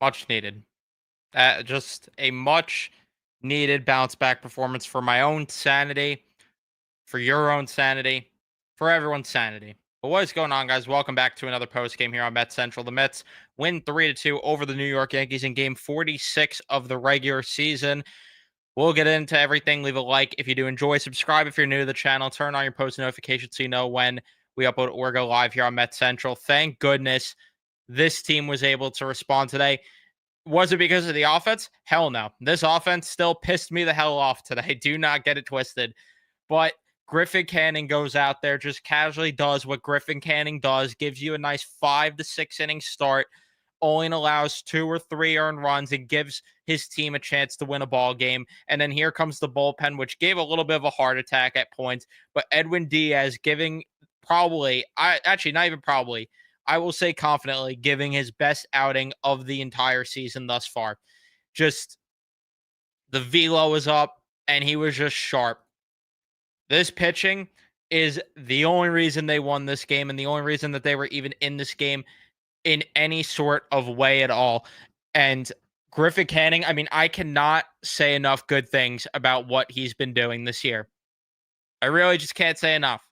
Much needed. Just a much needed bounce back performance for my own sanity, for your own sanity, for everyone's sanity. But what is going on, guys? Welcome back to another post game here on Mets Central. The Mets win 3-2 over the New York Yankees in game 46 of the regular season. We'll get into everything. Leave a like if you do enjoy. Subscribe if you're new to the channel. Turn on your post notifications so you know when we upload or go live here on Mets Central. Thank goodness this team was able to respond today. Was it because of the offense? Hell no. This offense still pissed me the hell off today. Do not get it twisted. But Griffin Canning goes out there, just casually does what Griffin Canning does, gives you a nice 5 to 6 inning start, only allows 2 or 3 earned runs, and gives his team a chance to win a ball game. And then here comes the bullpen, which gave a little bit of a heart attack at points. But Edwin Diaz giving not even probably, I will say confidently, giving his best outing of the entire season thus far. Just the velo was up, and he was just sharp. This pitching is the only reason they won this game, and the only reason that they were even in this game in any sort of way at all. And Griffin Canning, I mean, I cannot say enough good things about what he's been doing this year. I really just can't say enough.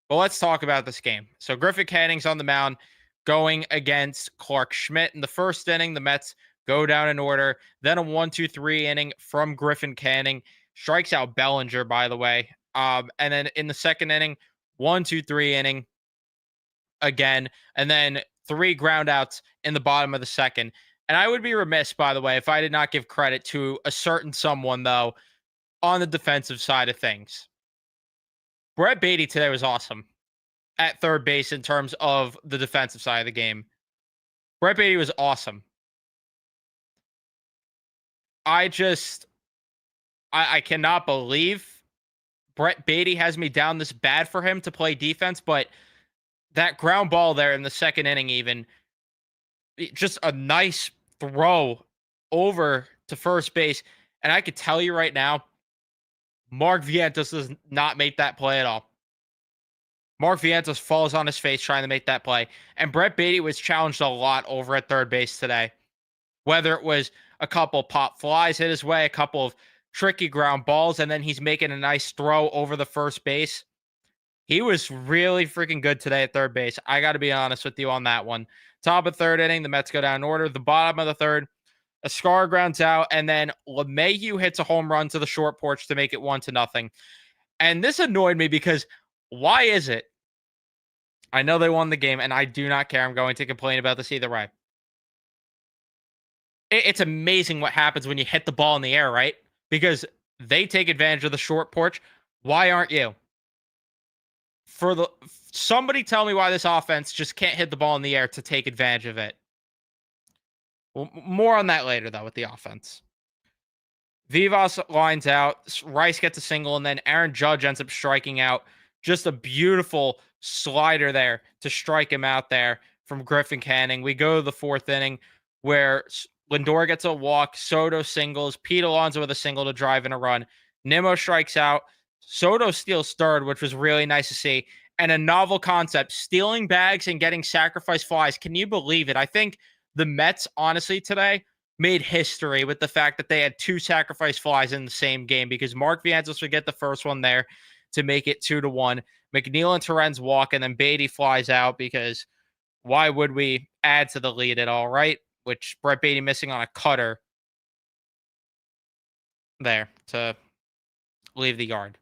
But let's talk about this game. So Griffin Canning's on the mound going against Clark Schmidt. In the first inning, the Mets go down in order. Then a 1-2-3 inning from Griffin Canning. Strikes out Bellinger, by the way. And then in the second inning, 1-2-3 inning again. And then 3 ground outs in the bottom of the second. And I would be remiss, by the way, if I did not give credit to a certain someone, though, on the defensive side of things. Brett Baty today was awesome at third base in terms of the defensive side of the game. Brett Baty was awesome. I cannot believe Brett Baty has me down this bad for him to play defense, but that ground ball there in the second inning, even just a nice throw over to first base. And I could tell you right now, Mark Vientos does not make that play at all. Mark Vientos falls on his face trying to make that play. And Brett Baty was challenged a lot over at third base today. Whether it was a couple pop flies hit his way, a couple of tricky ground balls, and then he's making a nice throw over the first base. He was really freaking good today at third base. I got to be honest with you on that one. Top of third inning, the Mets go down in order. The bottom of the third, Ascar grounds out, and then LeMahieu hits a home run to the short porch to make it 1-0. And this annoyed me because why is it? I know they won the game, and I do not care. I'm going to complain about this either way. It's amazing what happens when you hit the ball in the air, right? Because they take advantage of the short porch. Why aren't you? Somebody tell me why this offense just can't hit the ball in the air to take advantage of it. Well, more on that later, though, with the offense. Vivas lines out. Rice gets a single, and then Aaron Judge ends up striking out. Just a beautiful slider there to strike him out there from Griffin Canning. We go to the fourth inning where Lindor gets a walk. Soto singles. Pete Alonso with a single to drive in a run. Nimmo strikes out. Soto steals third, which was really nice to see. And a novel concept, stealing bags and getting sacrifice flies. Can you believe it? I think the Mets, honestly, today made history with the fact that they had 2 sacrifice flies in the same game because Mark Vientos would get the first one there to make it 2-1. McNeil and Terrenz walk, and then Baty flies out because why would we add to the lead at all, right? Which Brett Baty missing on a cutter there to leave the yard.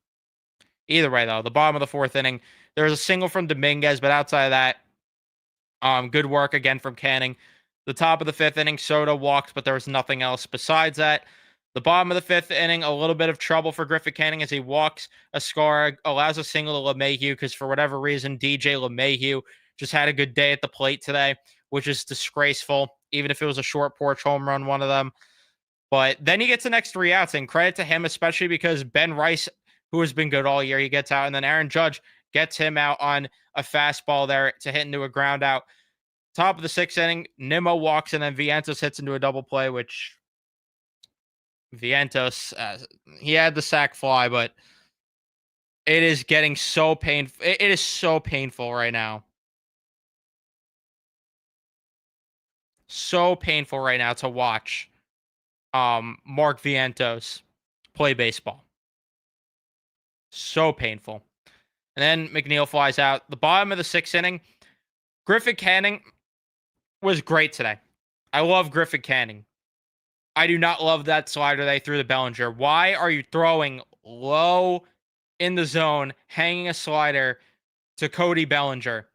Either way, though, the bottom of the fourth inning, there was a single from Dominguez, but outside of that, good work again from Canning. The top of the fifth inning, Soto walked, but there was nothing else besides that. The bottom of the fifth inning, a little bit of trouble for Griffin Canning as he walks Ascar, allows a single to LeMahieu because for whatever reason, DJ LeMahieu just had a good day at the plate today, which is disgraceful, even if it was a short porch home run, one of them. But then he gets the next 3 outs, and credit to him, especially because Ben Rice, who has been good all year, he gets out, and then Aaron Judge gets him out on a fastball there to hit into a ground out. Top of the sixth inning, Nimmo walks, and then Vientos hits into a double play, which Vientos, he had the sac fly, but it is getting so painful. It is so painful right now. So painful right now to watch Mark Vientos play baseball. So painful. And then McNeil flies out. The bottom of the sixth inning, Griffin Canning was great today. I love Griffin Canning. I do not love that slider they threw to Bellinger. Why are you throwing low in the zone, hanging a slider to Cody Bellinger?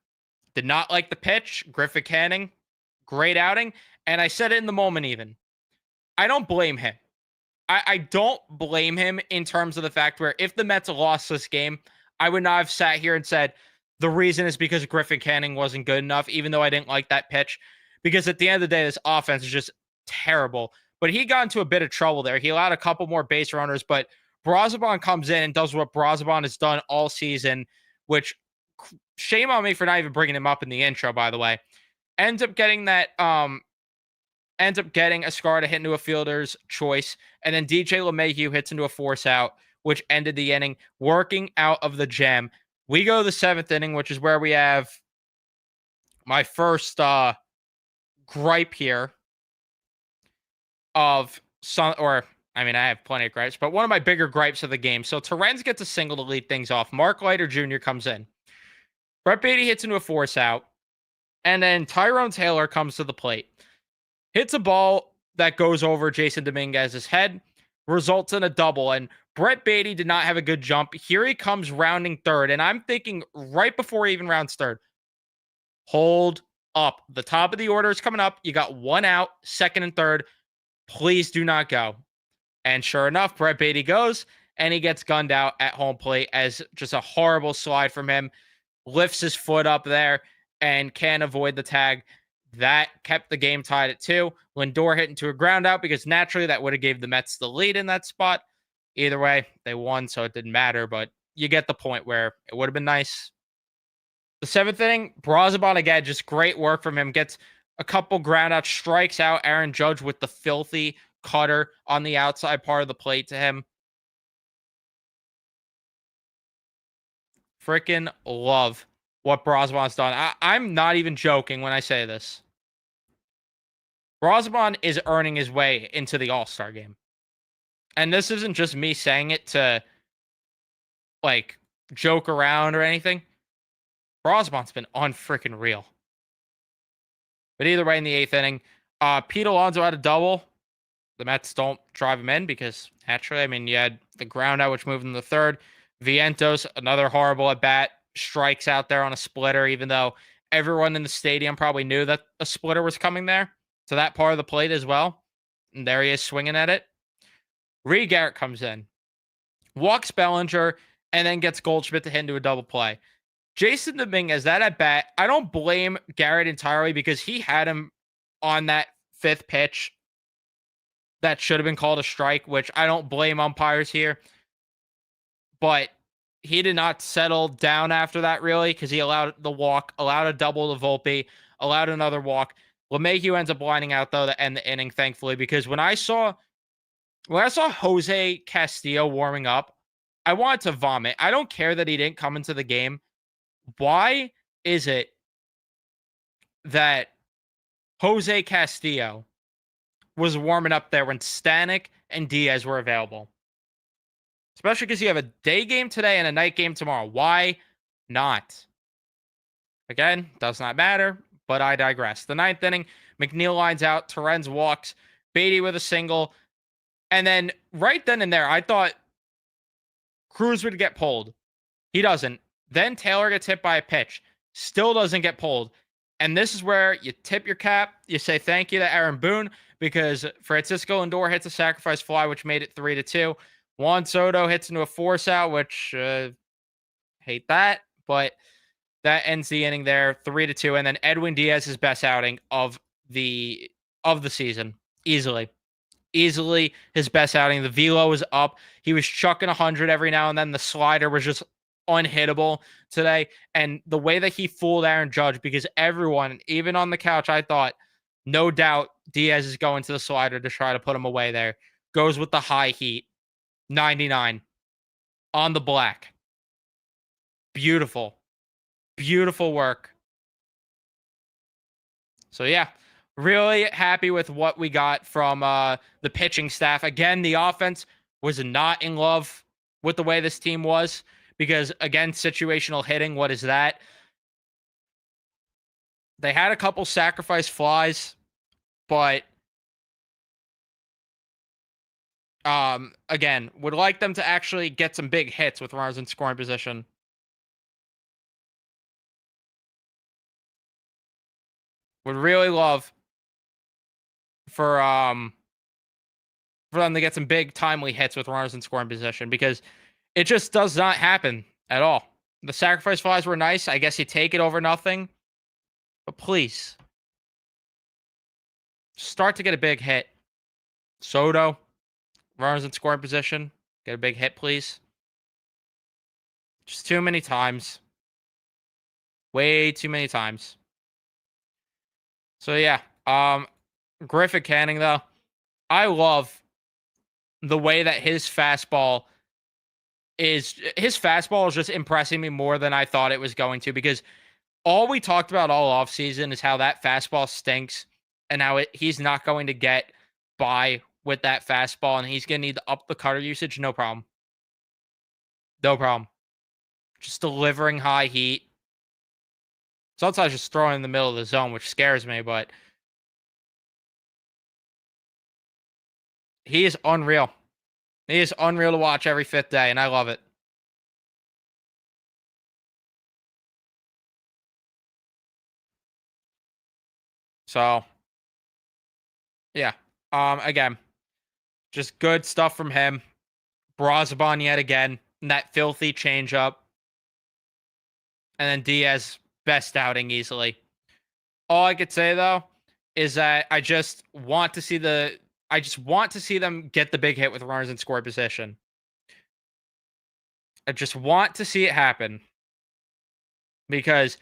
Did not like the pitch. Griffin Canning, great outing. And I said it in the moment even. I don't blame him. I don't blame him in terms of the fact where if the Mets lost this game, I would not have sat here and said the reason is because Griffin Canning wasn't good enough, even though I didn't like that pitch. Because at the end of the day, this offense is just terrible. But he got into a bit of trouble there. He allowed a couple more base runners, but Brazoban comes in and does what Brazoban has done all season, which shame on me for not even bringing him up in the intro, by the way. Ends up getting that ends up getting a scar to hit into a fielder's choice. And then DJ LeMahieu hits into a force out, which ended the inning, working out of the jam. We go to the seventh inning, which is where we have my first gripe here of some, or I mean, I have plenty of gripes, but one of my bigger gripes of the game. So Terrence gets a single to lead things off. Mark Leiter Jr. comes in. Brett Beatty hits into a force out. And then Tyrone Taylor comes to the plate. Hits a ball that goes over Jason Dominguez's head, results in a double. And Brett Beatty did not have a good jump. Here he comes rounding third. And I'm thinking right before he even rounds third, hold up. The top of the order is coming up. You got one out, second and third. Please do not go. And sure enough, Brett Beatty goes and he gets gunned out at home plate as just a horrible slide from him. Lifts his foot up there and can't avoid the tag. That kept the game tied at 2. Lindor hit into a ground out because naturally that would have gave the Mets the lead in that spot. Either way, they won, so it didn't matter, but you get the point where it would have been nice. The seventh inning, Brazoban again, just great work from him. Gets a couple ground outs, strikes out Aaron Judge with the filthy cutter on the outside part of the plate to him. Freaking love what Brazoban's done. I'm not even joking when I say this. Brazoban is earning his way into the All-Star game. And this isn't just me saying it to, like, joke around or anything. Brazoban's been unfreaking real. But either way, in the eighth inning, Pete Alonso had a double. The Mets don't drive him in because, naturally, I mean, you had the ground out, which moved in the third. Vientos, another horrible at-bat, strikes out there on a splitter, even though everyone in the stadium probably knew that a splitter was coming there to that part of the plate as well. And there he is swinging at it. Reed Garrett comes in, walks Bellinger, and then gets Goldschmidt to hit into a double play. Jason Dominguez, that at bat, I don't blame Garrett entirely because he had him on that fifth pitch that should have been called a strike, which I don't blame umpires here. But he did not settle down after that, really, because he allowed the walk, allowed a double to Volpe, allowed another walk. LeMahieu ends up lining out, though, to end the inning, thankfully, because when I saw Jose Castillo warming up, I wanted to vomit. I don't care that he didn't come into the game. Why is it that Jose Castillo was warming up there when Stanek and Diaz were available? Especially because you have a day game today and a night game tomorrow. Why not? Again, does not matter, but I digress. The ninth inning, McNeil lines out, Terrence walks, Beatty with a single, and then right then and there, I thought Cruz would get pulled. He doesn't. Then Taylor gets hit by a pitch. Still doesn't get pulled. And this is where you tip your cap. You say thank you to Aaron Boone because Francisco Lindor hits a sacrifice fly, which made it 3-2. Juan Soto hits into a force out, which hate that, but that ends the inning there, 3-2. And then Edwin Diaz's best outing of the season, easily his best outing. The velo was up. He was chucking 100 every now and then. The slider was just unhittable today. And the way that he fooled Aaron Judge, because everyone, even on the couch, I thought, no doubt Diaz is going to the slider to try to put him away there. Goes with the high heat. 99 on the black. Beautiful. Beautiful work. So, yeah, Really happy with what we got from the pitching staff. Again, the offense was not in love with the way this team was because, again, situational hitting, what is that? They had a couple sacrifice flies, but again, would like them to actually get some big hits with runners in scoring position. Would really love for for them to get some big timely hits with runners in scoring position because it just does not happen at all. The sacrifice flies were nice. I guess you take it over nothing, but please start to get a big hit. Soto, runners in scoring position, get a big hit, please. Just too many times. Way too many times. So yeah, Griffin Canning though, I love the way that his fastball is just impressing me more than I thought it was going to because all we talked about all offseason is how that fastball stinks and how he's not going to get by with that fastball and he's going to need to up the cutter usage. No problem. No problem. Just delivering high heat. Sometimes just throwing in the middle of the zone, which scares me, but he is unreal. He is unreal to watch every fifth day, and I love it. So, yeah. Again, just good stuff from him. Brazaban yet again. And that filthy changeup. And then Diaz, best outing easily. All I could say though is that I just want to see them get the big hit with runners in score position. I just want to see it happen. Because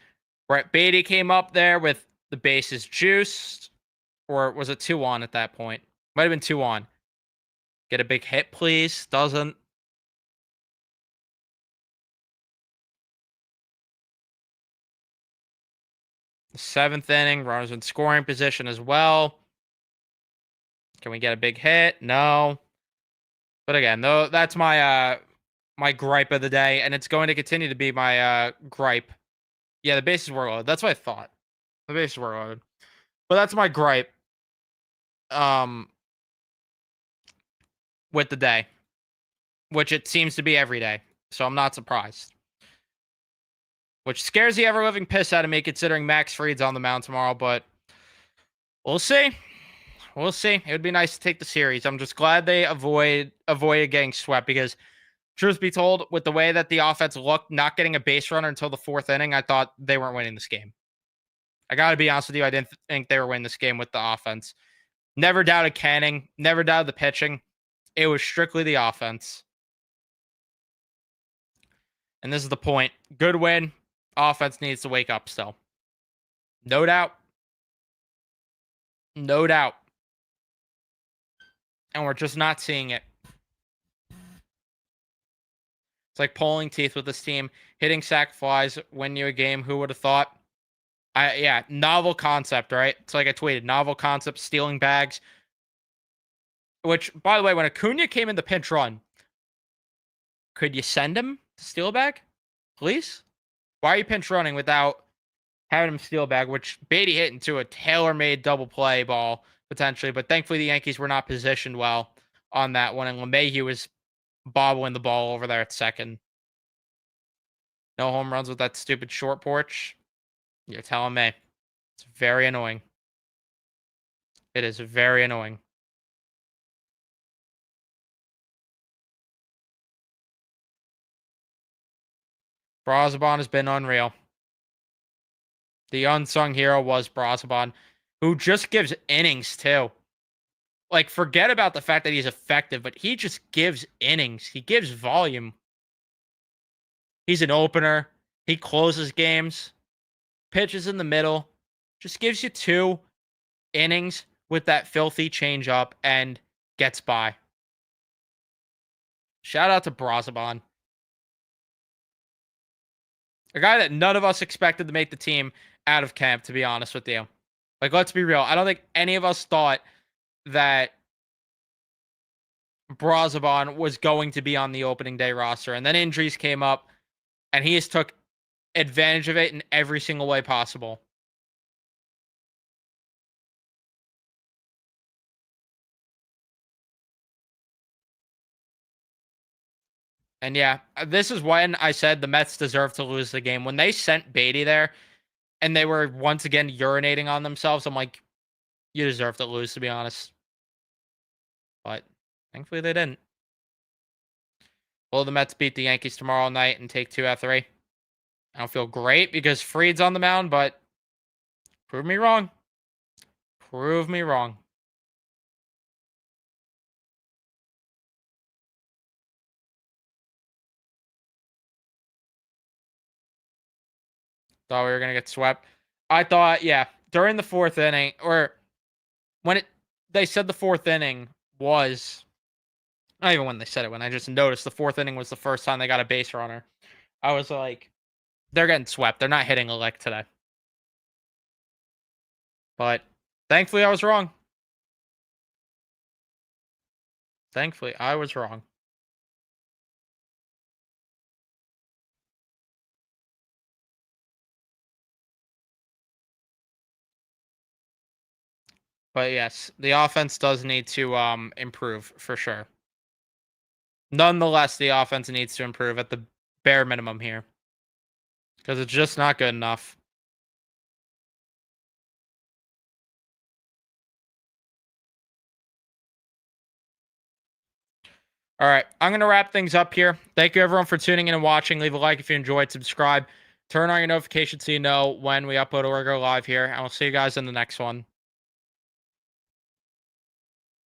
Brett Beatty came up there with the bases juiced. Or was it 2-1 at that point? Might have been 2-1. Get a big hit, please. Doesn't. The 7th inning, runners in scoring position as well. Can we get a big hit? No. But again, though, that's my my gripe of the day, and it's going to continue to be my gripe. Yeah, the bases were loaded. That's what I thought. The bases were loaded. But that's my gripe. With the day. Which it seems to be every day. So I'm not surprised. Which scares the ever-living piss out of me considering Max Fried's on the mound tomorrow, but we'll see. We'll see. It would be nice to take the series. I'm just glad they avoided getting swept because, truth be told, with the way that the offense looked, not getting a base runner until the 4th inning, I thought they weren't winning this game. I got to be honest with you. I didn't think they were winning this game with the offense. Never doubted Canning. Never doubted the pitching. It was strictly the offense. And this is the point. Good win. Offense needs to wake up still. No doubt. No doubt. And we're just not seeing it. It's like pulling teeth with this team. Hitting sack flies, win you a game. Who would have thought? Yeah, novel concept, right? It's like I tweeted. Novel concept, stealing bags. Which, by the way, when Acuna came in the pinch run, could you send him to steal a bag? Please? Why are you pinch running without having him steal a bag? Which Beatty hit into a tailor-made double play ball, potentially. But thankfully, the Yankees were not positioned well on that one. And LeMahieu was bobbling the ball over there at second. No home runs with that stupid short porch. You're telling me. It's very annoying. It is very annoying. Brazaban has been unreal. The unsung hero was Brazaban, who just gives innings too. Like, forget about the fact that he's effective, but he just gives innings. He gives volume. He's an opener. He closes games. Pitches in the middle. Just gives you 2 innings with that filthy changeup and gets by. Shout out to Brazaban. A guy that none of us expected to make the team out of camp, to be honest with you. Like, let's be real. I don't think any of us thought that Brazoban was going to be on the opening day roster. And then injuries came up, and he just took advantage of it in every single way possible. And yeah, this is when I said the Mets deserve to lose the game. When they sent Beatty there and they were once again urinating on themselves, I'm like, you deserve to lose, to be honest. But thankfully they didn't. Will the Mets beat the Yankees tomorrow night and take 2 out of 3? I don't feel great because Fried's on the mound, but prove me wrong. Prove me wrong. Thought we were going to get swept. I thought, yeah, during the 4th inning, or when they said the 4th inning was, not even when they said it, when I just noticed the 4th inning was the first time they got a base runner, I was like, they're getting swept. They're not hitting a lick today. But thankfully, I was wrong. Thankfully, I was wrong. But yes, the offense does need to improve for sure. Nonetheless, the offense needs to improve at the bare minimum here because it's just not good enough. All right, I'm going to wrap things up here. Thank you, everyone, for tuning in and watching. Leave a like if you enjoyed. Subscribe. Turn on your notifications so you know when we upload or go live here. And we'll see you guys in the next one.